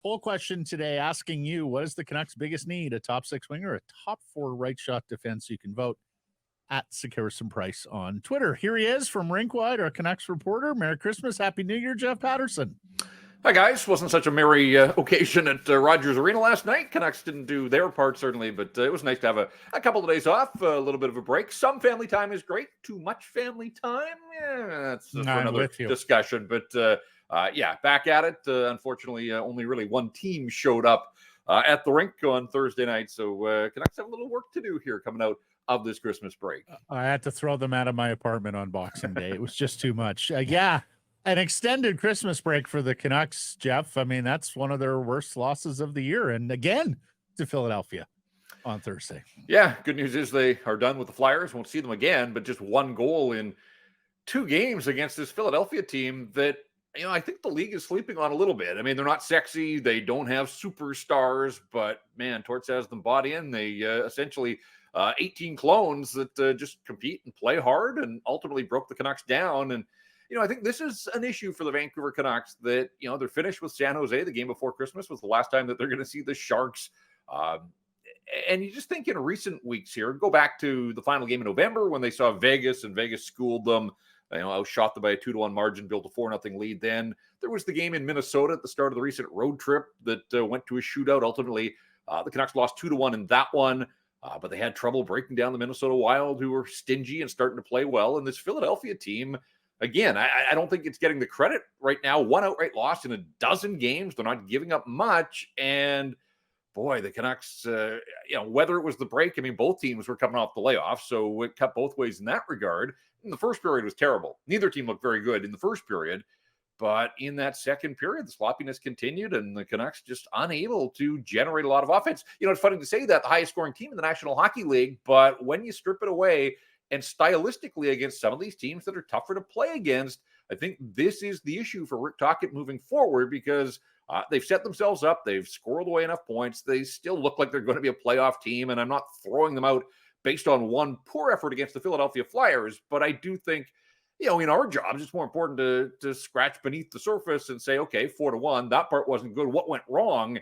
Poll question today asking you, what is the Canucks' biggest need? A top 6 winger, a top 4 right shot defense? You can vote at Harrison Price on Twitter. Here he is from Rinkwide, our Canucks reporter. Merry Christmas. Happy New Year, Jeff Paterson. Hi, guys. Wasn't such a merry occasion at Rogers Arena last night. Canucks didn't do their part, certainly, but it was nice to have a couple of days off, a little bit of a break. Some family time is great. Too much family time? Yeah, that's for another discussion. But, yeah, back at it. Unfortunately, only really one team showed up at the rink on Thursday night, so Canucks have a little work to do here coming out of this Christmas break. I had to throw them out of my apartment on Boxing Day. It was just too much. Yeah. An extended Christmas break for the Canucks, Jeff. I mean, that's one of their worst losses of the year. And again, to Philadelphia on Thursday. Yeah, good news is they are done with the Flyers. Won't see them again, but just one goal in 2 games against this Philadelphia team that, you know, I think the league is sleeping on a little bit. I mean, they're not sexy. They don't have superstars, but man, Torts has them bought in. They essentially 18 clones that just compete and play hard and ultimately broke the Canucks down. And you know, I think this is an issue for the Vancouver Canucks that, you know, they're finished with San Jose. The game before Christmas was the last time that they're going to see the Sharks. And you just think in recent weeks here, go back to the final game in November when they saw Vegas and Vegas schooled them, you know, outshot them by a 2-1 margin, built a 4-0 lead. Then there was the game in Minnesota at the start of the recent road trip that went to a shootout. Ultimately, the Canucks lost 2-1 in that one. But they had trouble breaking down the Minnesota Wild, who were stingy and starting to play well. And this Philadelphia team, again, I don't think it's getting the credit right now. One outright loss in a dozen games. They're not giving up much. And boy, the Canucks, you know, whether it was the break, I mean, both teams were coming off the layoff, so it cut both ways in that regard. And the first period was terrible. Neither team looked very good in the first period. But in that second period, the sloppiness continued, and the Canucks just unable to generate a lot of offense. You know, it's funny to say that, the highest scoring team in the National Hockey League, but when you strip it away, and stylistically against some of these teams that are tougher to play against, I think this is the issue for Rick Tocchet moving forward, because they've set themselves up. They've scored away enough points. They still look like they're going to be a playoff team, and I'm not throwing them out based on one poor effort against the Philadelphia Flyers, but I do think, you know, in our jobs, it's more important to scratch beneath the surface and say, okay, 4-1, that part wasn't good. What went wrong?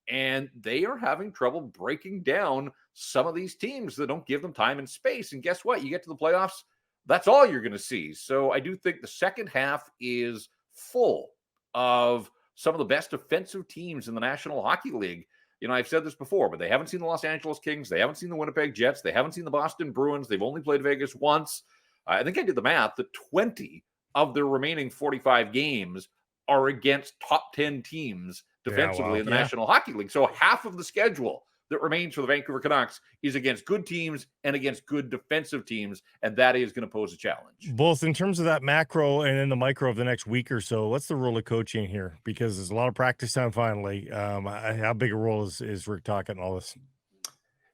And they are having trouble breaking down some of these teams that don't give them time and space. And guess what? You get to the playoffs, that's all you're going to see. So I do think the second half is full of some of the best defensive teams in the National Hockey League. You know, I've said this before, but they haven't seen the Los Angeles Kings. They haven't seen the Winnipeg Jets. They haven't seen the Boston Bruins. They've only played Vegas once. I think I did the math that 20 of their remaining 45 games are against top 10 teams defensively in the National Hockey League. So half of the schedule that remains for the Vancouver Canucks is against good teams and against good defensive tems, and that is going to pose a challenge. Both in terms of that macro and in the micro of the next week or so. What's the role of coaching here? Because there's a lot of practice time finally. How big a role is Rick Tocchet in all this?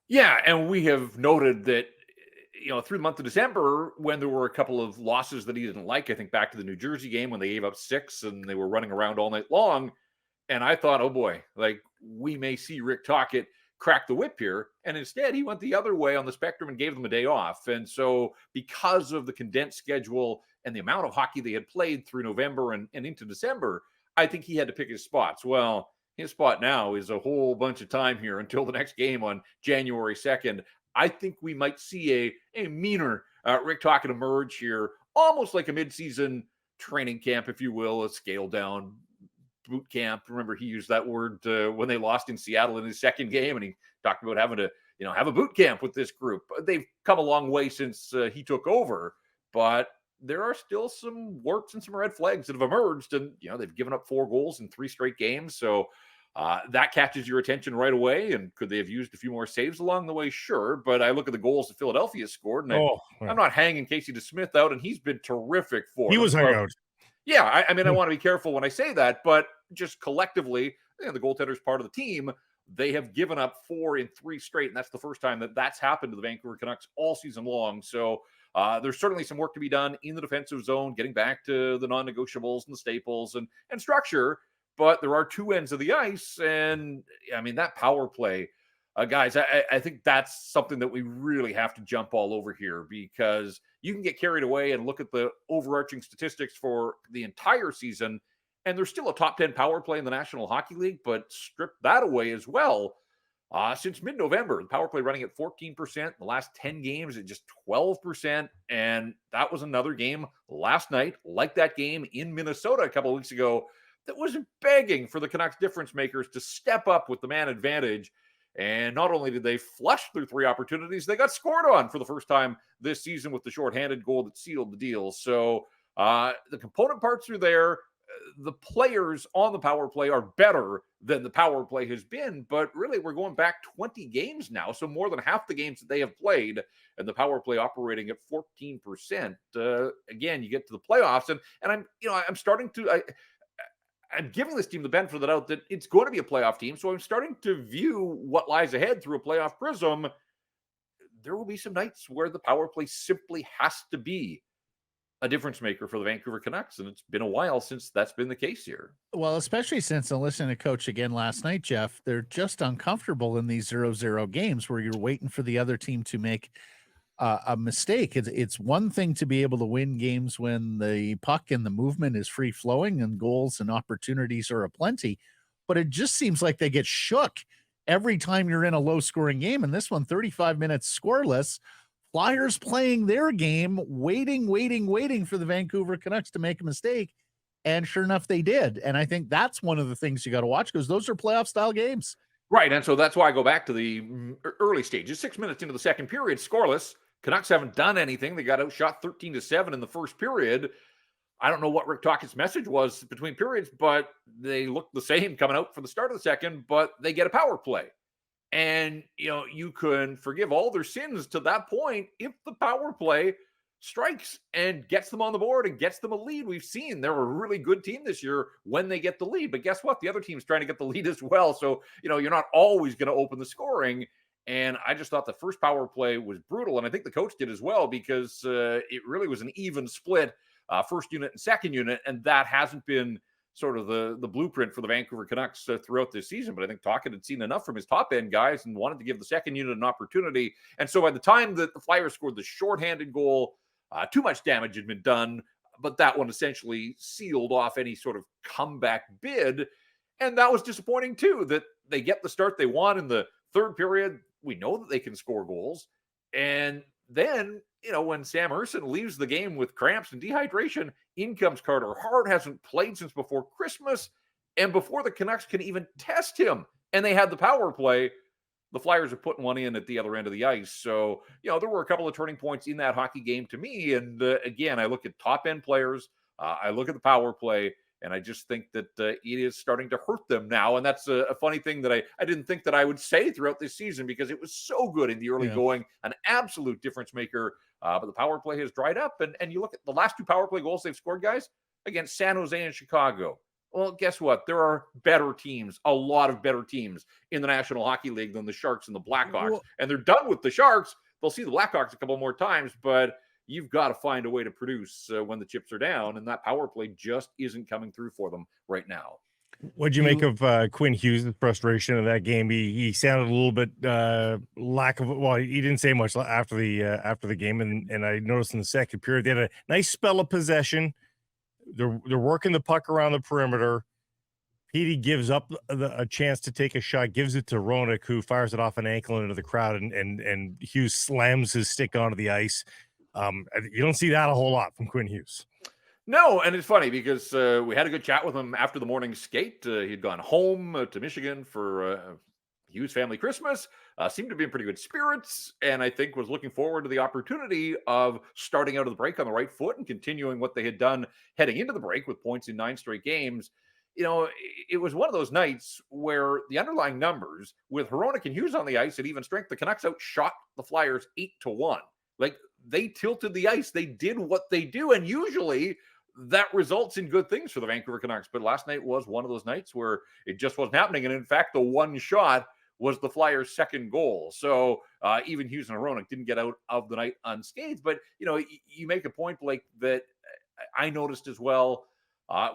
Yeah, and we have noted that, you know, through the month of December, when there were a couple of losses that he didn't like, I think back to the New Jersey game when they gave up 6 and they were running around all night long. And I thought, oh boy, like we may see Rick Tocchet crack the whip here. And instead, he went the other way on the spectrum and gave them a day off. And so because of the condensed schedule and the amount of hockey they had played through November and into December, I think he had to pick his spots. Well, his spot now is a whole bunch of time here until the next game on January 2nd. I think we might see a meaner Rick Tocchet emerge here, almost like a midseason training camp, if you will, a scaled down boot camp. Remember, he used that word when they lost in Seattle in his second game, and he talked about having to, you know, have a boot camp with this group. They've come a long way since he took over, but there are still some warts and some red flags that have emerged, and you know they've given up 4 goals in 3 straight games, so that catches your attention right away. And could they have used a few more saves along the way? Sure, but I look at the goals that Philadelphia scored, and I'm not hanging Casey DeSmith out, and he's been terrific for them. He was hung out. Yeah, I mean, I want to be careful when I say that, but just collectively, you know, the goaltender's part of the team. They have given up 4 in 3 straight, and that's the first time that that's happened to the Vancouver Canucks all season long. So there's certainly some work to be done in the defensive zone, getting back to the non-negotiables and the staples and structure. But there are 2 ends of the ice, and I mean, that power play, guys, I think that's something that we really have to jump all over here, because you can get carried away and look at the overarching statistics for the entire season, and they're still a top 10 power play in the National Hockey League, but strip that away as well. Since mid-November, the power play running at 14%. The last 10 games at just 12%. And that was another game last night, like that game in Minnesota a couple of weeks ago, that was begging for the Canucks difference makers to step up with the man advantage. And not only did they flush through 3 opportunities, they got scored on for the first time this season with the shorthanded goal that sealed the deal. So the component parts are there. The players on the power play are better than the power play has been, but really we're going back 20 games now, so more than half the games that they have played, and the power play operating at 14%. Again, you get to the playoffs, and I'm starting to I'm giving this team the benefit of the doubt that it's going to be a playoff team, so I'm starting to view what lies ahead through a playoff prism. There will be some nights where the power play simply has to be a difference maker for the Vancouver Canucks, and it's been a while since that's been the case here. Well, especially since I listened to Coach again last night, Jeff, they're just uncomfortable in these 0-0 games where you're waiting for the other team to make a mistake. It's one thing to be able to win games when the puck and the movement is free flowing and goals and opportunities are aplenty, but it just seems like they get shook every time you're in a low scoring game. And this one, 35 minutes scoreless. Flyers playing their game, waiting for the Vancouver Canucks to make a mistake. And sure enough, they did. And I think that's one of the things you got to watch, because those are playoff style games. Right. And so that's why I go back to the early stages. 6 minutes into the second period, scoreless. Canucks haven't done anything. They got outshot 13-7 in the first period. I don't know what Rick Tocchet's message was between periods, but they looked the same coming out for the start of the second, but they get a power play. And, you can forgive all their sins to that point if the power play strikes and gets them on the board and gets them a lead. We've seen they're a really good team this year when they get the lead. But guess what? The other team's trying to get the lead as well. So, you're not always going to open the scoring. And I just thought the first power play was brutal. And I think the coach did as well, because it really was an even split, first unit and second unit. And that hasn't been sort of the blueprint for the Vancouver Canucks throughout this season. But I think Tocchet had seen enough from his top end guys and wanted to give the second unit an opportunity. And so by the time that the Flyers scored the shorthanded goal, too much damage had been done, but that one essentially sealed off any sort of comeback bid. And that was disappointing too, that they get the start they want in the third period. We know that they can score goals. And then, when Sam Ersson leaves the game with cramps and dehydration, in comes Carter Hart, hasn't played since before Christmas, and before the Canucks can even test him, and they had the power play, the Flyers are putting one in at the other end of the ice. So, there were a couple of turning points in that hockey game to me. And again, I look at top-end players, I look at the power play, and I just think that it is starting to hurt them now. And that's a funny thing that I didn't think that I would say throughout this season, because it was so good in the early going, an absolute difference maker. But the power play has dried up. And you look at the last 2 power play goals they've scored, guys, against San Jose and Chicago. Well, guess what? There are better teams, a lot of better teams in the National Hockey League than the Sharks and the Blackhawks. And they're done with the Sharks. They'll see the Blackhawks a couple more times, but you've got to find a way to produce when the chips are down, and that power play just isn't coming through for them right now. What'd you make of Quinn Hughes' frustration in that game? He sounded a little bit he didn't say much after the game, and I noticed in the second period they had a nice spell of possession. They're working the puck around the perimeter. Petey gives up a chance to take a shot, gives it to Roenick, who fires it off an ankle into the crowd, and Hughes slams his stick onto the ice. You don't see that a whole lot from Quinn Hughes. No, and it's funny because we had a good chat with him after the morning skate. He'd gone home to Michigan for Hughes family Christmas, seemed to be in pretty good spirits, and I think was looking forward to the opportunity of starting out of the break on the right foot and continuing what they had done heading into the break with points in 9 straight games. It was one of those nights where the underlying numbers with Hronek and Hughes on the ice at even strength, the Canucks outshot the Flyers 8-1. Like, they tilted the ice. They did what they do, and usually that results in good things for the Vancouver Canucks. But last night was one of those nights where it just wasn't happening. And in fact, the one shot was the Flyers' second goal. So even Hughes and Hronek didn't get out of the night unscathed. But, you make a point like that I noticed as well.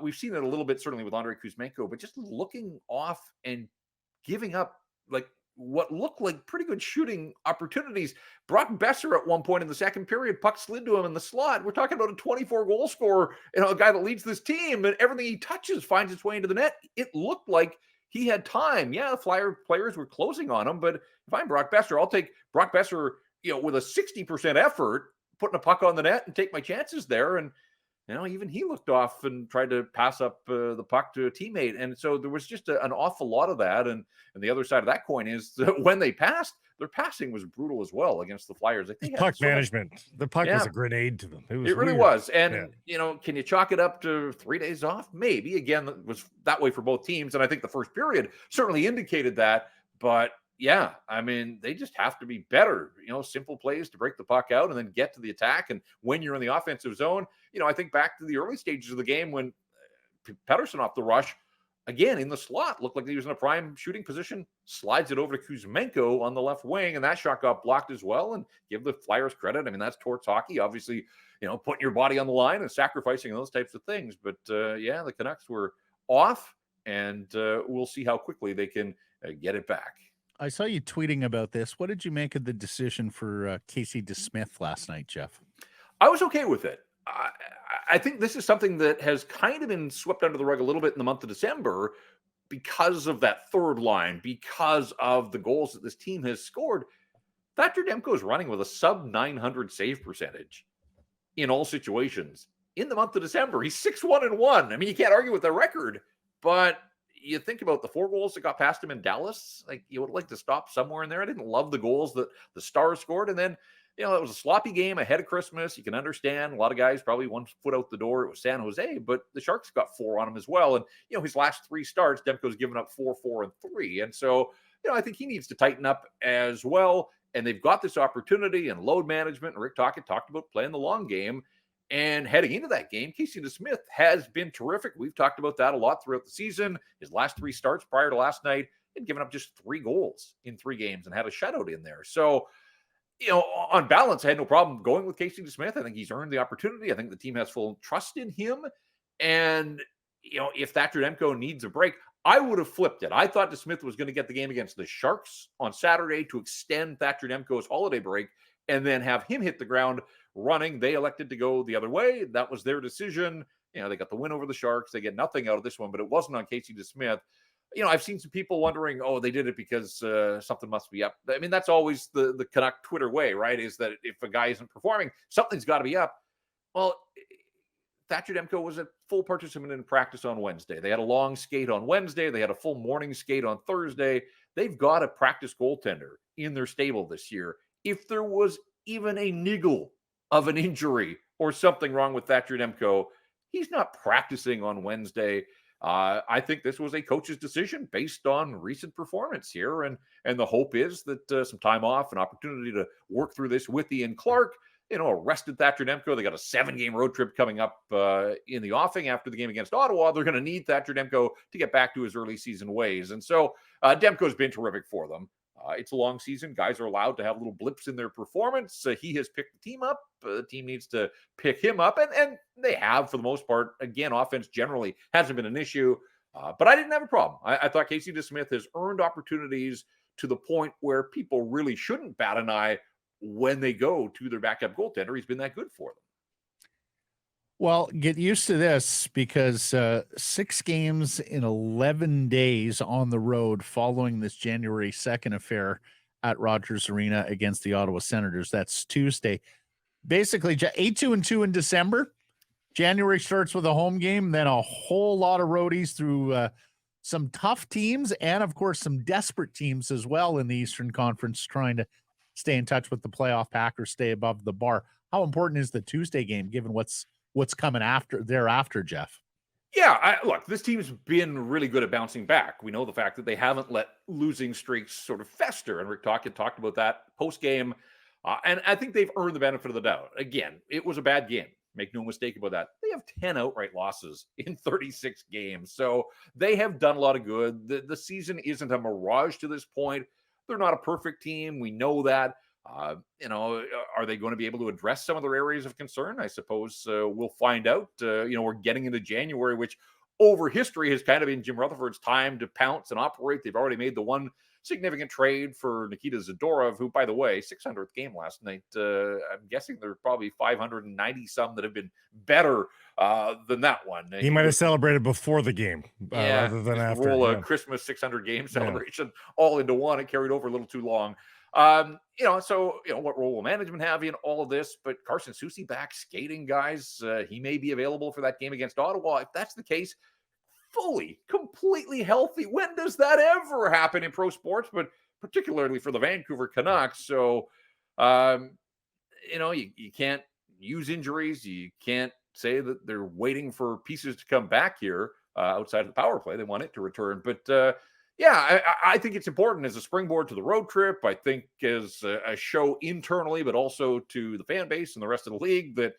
We've seen it a little bit, certainly with Andrei Kuzmenko, but just looking off and giving up, like, what looked like pretty good shooting opportunities. Brock Besser at one point in the second period, puck slid to him in the slot. We're talking about a 24 goal scorer, a guy that leads this team, and everything he touches finds its way into the net. It looked like he had time. Yeah, the Flyer players were closing on him, but if I'm Brock Besser, I'll take Brock Besser, with a 60% effort, putting a puck on the net and take my chances there. And even he looked off and tried to pass up the puck to a teammate. And so there was just an awful lot of that. And the other side of that coin is that when they passed, their passing was brutal as well against the Flyers. Like, puck management. The puck was a grenade to them. It really was. And, can you chalk it up to 3 days off? Maybe. Again, it was that way for both teams. And I think the first period certainly indicated that. But yeah, I mean, they just have to be better, simple plays to break the puck out and then get to the attack. And when you're in the offensive zone, I think back to the early stages of the game when Paterson off the rush, again, in the slot, looked like he was in a prime shooting position, slides it over to Kuzmenko on the left wing, and that shot got blocked as well. And give the Flyers credit. I mean, that's torts hockey, obviously, putting your body on the line and sacrificing those types of things. But the Canucks were off, and we'll see how quickly they can get it back. I saw you tweeting about this. What did you make of the decision for Casey DeSmith last night, Jeff? I was okay with it. I think this is something that has kind of been swept under the rug a little bit in the month of December because of that third line, because of the goals that this team has scored. Thatcher Demko is running with a sub-900 save percentage in all situations in the month of December. He's 6-1-1. I mean, you can't argue with the record, but you think about the 4 goals that got past him in Dallas. Like, you would like to stop somewhere in there. I didn't love the goals that the Stars scored. And then, it was a sloppy game ahead of Christmas. You can understand a lot of guys probably 1 foot out the door. It was San Jose, but the Sharks got 4 on him as well. And, his last 3 starts, Demko's given up 4, 4, and 3. And so, I think he needs to tighten up as well. And they've got this opportunity and load management. And Rick Tocchet talked about playing the long game. And heading into that game, Casey DeSmith has been terrific. We've talked about that a lot throughout the season. His last 3 starts prior to last night had given up just 3 goals in 3 games and had a shutout in there. So, on balance, I had no problem going with Casey DeSmith. I think he's earned the opportunity. I think the team has full trust in him. And, if Thatcher Demko needs a break, I would have flipped it. I thought DeSmith was going to get the game against the Sharks on Saturday to extend Thatcher Demko's holiday break and then have him hit the ground running. They elected to go the other way. That was their decision. They got the win over the Sharks. They get nothing out of this one, but it wasn't on Casey DeSmith. I've seen some people wondering, they did it because something must be up. I mean, that's always the Canuck Twitter way, right? Is that if a guy isn't performing, something's got to be up. Well, Thatcher Demko was a full participant in practice on Wednesday. They had a long skate on Wednesday. They had a full morning skate on Thursday. They've got a practice goaltender in their stable this year. If there was even a niggle of an injury or something wrong with Thatcher Demko, he's not practicing on Wednesday. I think this was a coach's decision based on recent performance here. And the hope is that some time off, an opportunity to work through this with Ian Clark, arrested Thatcher Demko. They got a 7-game road trip coming up in the offing after the game against Ottawa. They're going to need Thatcher Demko to get back to his early season ways. And so Demko's been terrific for them. It's a long season. Guys are allowed to have little blips in their performance. He has picked the team up. The team needs to pick him up. And they have, for the most part. Again, offense generally hasn't been an issue. But I didn't have a problem. I thought Casey DeSmith has earned opportunities to the point where people really shouldn't bat an eye when they go to their backup goaltender. He's been that good for them. Well, get used to this because 6 games in 11 days on the road following this January 2nd affair at Rogers Arena against the Ottawa Senators. That's Tuesday. Basically, 8-2-2 in December. January starts with a home game, then a whole lot of roadies through some tough teams and, of course, some desperate teams as well in the Eastern Conference trying to stay in touch with the playoff pack or stay above the bar. How important is the Tuesday game given what's coming thereafter, Jeff? Yeah, look, this team's been really good at bouncing back. We know the fact that they haven't let losing streaks sort of fester, and Rick Tocchet talked about that post-game, and I think they've earned the benefit of the doubt. Again, it was a bad game. Make no mistake about that. They have 10 outright losses in 36 games, so they have done a lot of good. The season isn't a mirage to this point. They're not a perfect team. We know that. Are they going to be able to address some of their areas of concern? I suppose we'll find out. We're getting into January, which over history has kind of been Jim Rutherford's time to pounce and operate. They've already made the one significant trade for Nikita Zadorov, who, by the way, 600th game last night. I'm guessing there are probably 590 some that have been better than that one. He might have celebrated before the game rather than after. Roll a Christmas 600 game celebration all into one. It carried over a little too long. So what role will management have in all of this? But Carson Soucy back skating, guys. He may be available for that game against Ottawa. If that's the case, fully, completely healthy. When does that ever happen in pro sports? But particularly for the Vancouver Canucks. So, you can't use injuries. You can't say that they're waiting for pieces to come back here outside of the power play. They want it to return. But I think it's important as a springboard to the road trip. I think as a show internally, but also to the fan base and the rest of the league that,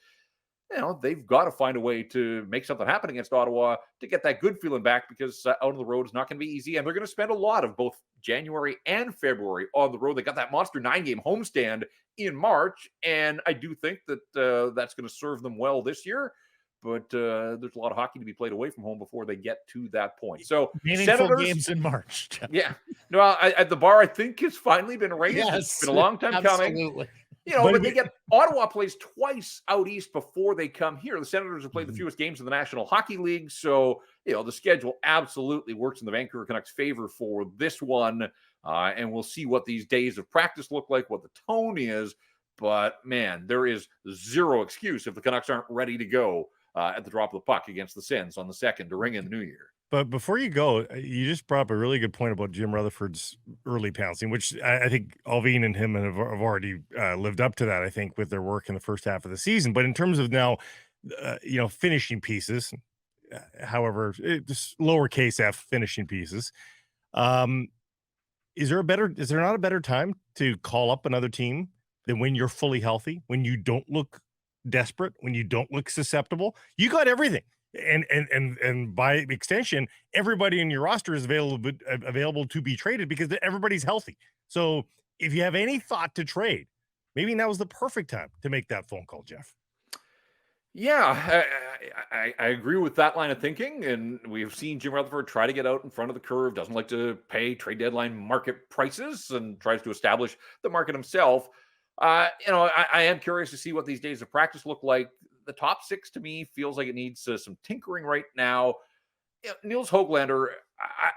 they've got to find a way to make something happen against Ottawa to get that good feeling back, because out on the road is not going to be easy. And they're going to spend a lot of both January and February on the road. They got that monster 9-game homestand in March. And I do think that that's going to serve them well this year. But there's a lot of hockey to be played away from home before they get to that point. So meaningful games in March. Yeah. No, at the bar, I think has finally been raised. Yes, it's been a long time coming. But they get Ottawa plays twice out east before they come here. The Senators have played the fewest games in the National Hockey League. So, the schedule absolutely works in the Vancouver Canucks' favor for this one. And we'll see what these days of practice look like, what the tone is. But, man, there is zero excuse if the Canucks aren't ready to go at the drop of the puck against the Sens on the 2nd to ring in the new year. But before you go, you just brought up a really good point about Jim Rutherford's early pouncing, which I think Alvin and him have already lived up to that, I think, with their work in the first half of the season. But in terms of now, finishing pieces, however, just lowercase f finishing pieces, is there not a better time to call up another team than when you're fully healthy, when you don't look desperate, when you don't look susceptible? You got everything. And by extension, everybody in your roster is available to be traded because everybody's healthy. So if you have any thought to trade, maybe now is the perfect time to make that phone call, Jeff. Yeah, I agree with that line of thinking. And we've seen Jim Rutherford try to get out in front of the curve, doesn't like to pay trade deadline market prices, and tries to establish the market himself. I am curious to see what these days of practice look like. The top 6 to me feels like it needs some tinkering right now. Niels Höglander,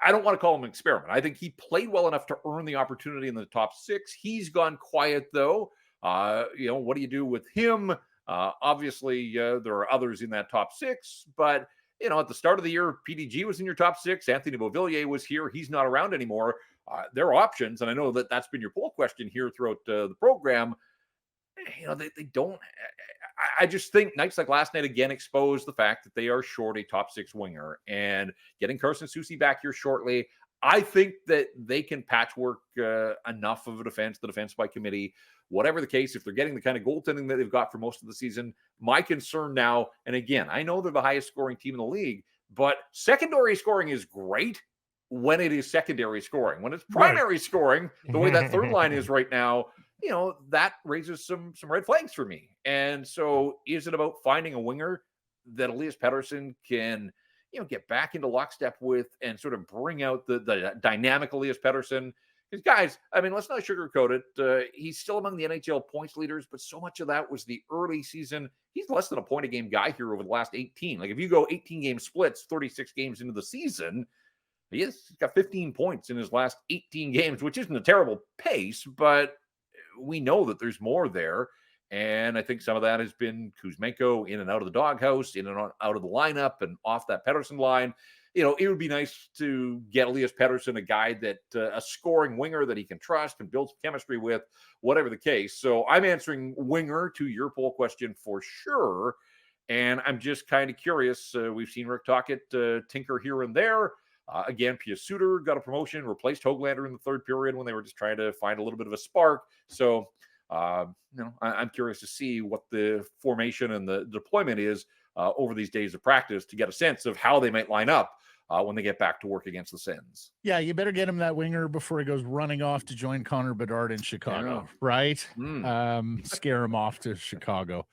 I don't want to call him an experiment. I think he played well enough to earn the opportunity in the top 6. He's gone quiet, though. What do you do with him? Obviously, there are others in that top 6. But, at the start of the year, PDG was in your top 6. Anthony Beauvillier was here. He's not around anymore. There are options. And I know that that's been your poll question here throughout the program. They don't. I just think nights like last night again exposed the fact that they are short a top 6 winger, and getting Carson Soucy back here shortly, I think that they can patchwork enough of a defense, the defense by committee, whatever the case, if they're getting the kind of goaltending that they've got for most of the season. My concern now, and again, I know they're the highest scoring team in the league, but secondary scoring is great when it is secondary scoring. When it's primary scoring, the way that third line is right now, that raises some red flags for me. And so is it about finding a winger that Elias Pettersson can, get back into lockstep with and sort of bring out the dynamic Elias Pettersson? Because, guys, let's not sugarcoat it. He's still among the NHL points leaders, but so much of that was the early season. He's less than a point a game guy here over the last 18. Like, if you go 18 game splits, 36 games into the season, he's got 15 points in his last 18 games, which isn't a terrible pace, but we know that there's more there. And I think some of that has been Kuzmenko in and out of the doghouse, in and out of the lineup, and off that Pettersson line. It would be nice to get Elias Pettersson, a guy that a scoring winger that he can trust and build some chemistry with, whatever the case. So I'm answering winger to your poll question for sure. And I'm just kind of curious. We've seen Rick Tocchet tinker here and there. Again, Pia Suter got a promotion, replaced Höglander in the third period when they were just trying to find a little bit of a spark. So, I'm curious to see what the formation and the deployment is over these days of practice to get a sense of how they might line up when they get back to work against the Sens. Yeah, you better get him that winger before he goes running off to join Connor Bedard in Chicago, right? Scare him off to Chicago.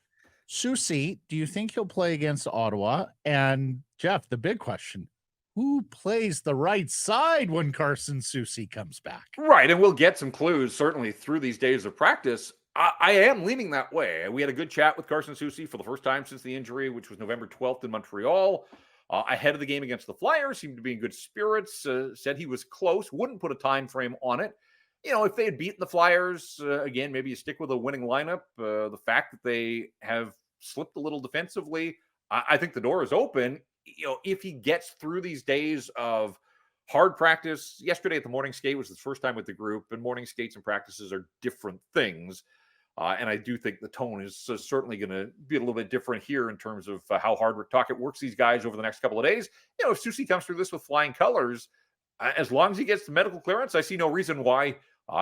Susie, do you think he'll play against Ottawa? And Jeff, the big question, who plays the right side when Carson Susie comes back? Right, and we'll get some clues certainly through these days of practice. I am leaning that way. We had a good chat with Carson Susie for the first time since the injury, which was November 12th in Montreal. Ahead of the game against the Flyers, seemed to be in good spirits, said he was close, wouldn't put a time frame on it. You know, if they had beaten the Flyers, again, maybe you stick with a winning lineup. The fact that they have slipped a little defensively, I think the door is open. You know, if he gets through these days of hard practice, yesterday at the morning skate was the first time with the group, and morning skates and practices are different things. And I do think the tone is certainly going to be a little bit different here in terms of how hard Rick Tocchet works these guys over the next couple of days. You know, if Susie comes through this with flying colors, as long as he gets the medical clearance, I see no reason why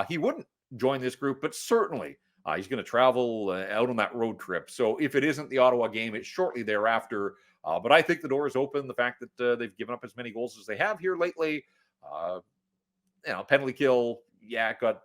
he wouldn't join this group. But certainly, he's going to travel out on that road trip. So if it isn't the Ottawa game, it's shortly thereafter. But I think the door is open. The fact that they've given up as many goals as they have here lately, you know, penalty kill. Yeah, it got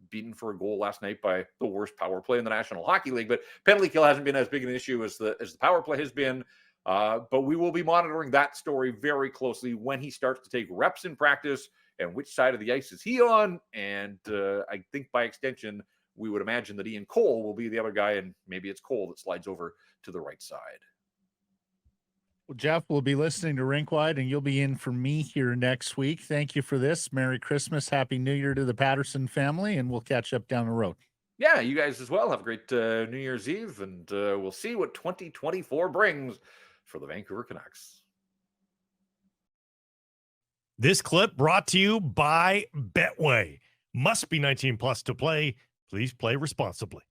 beaten for a goal last night by the worst power play in the National Hockey League. But penalty kill hasn't been as big an issue as the power play has been. But we will be monitoring that story very closely when he starts to take reps in practice and which side of the ice is he on. And I think by extension, we would imagine that Ian Cole will be the other guy, and maybe it's Cole that slides over to the right side. Well, Jeff, we'll be listening to Rinkwide, and you'll be in for me here next week. Thank you for this. Merry Christmas. Happy New Year to the Paterson family, and we'll catch up down the road. Yeah, you guys as well. Have a great New Year's Eve, and we'll see what 2024 brings for the Vancouver Canucks. This clip brought to you by Betway. Must be 19 plus to play. Please play responsibly.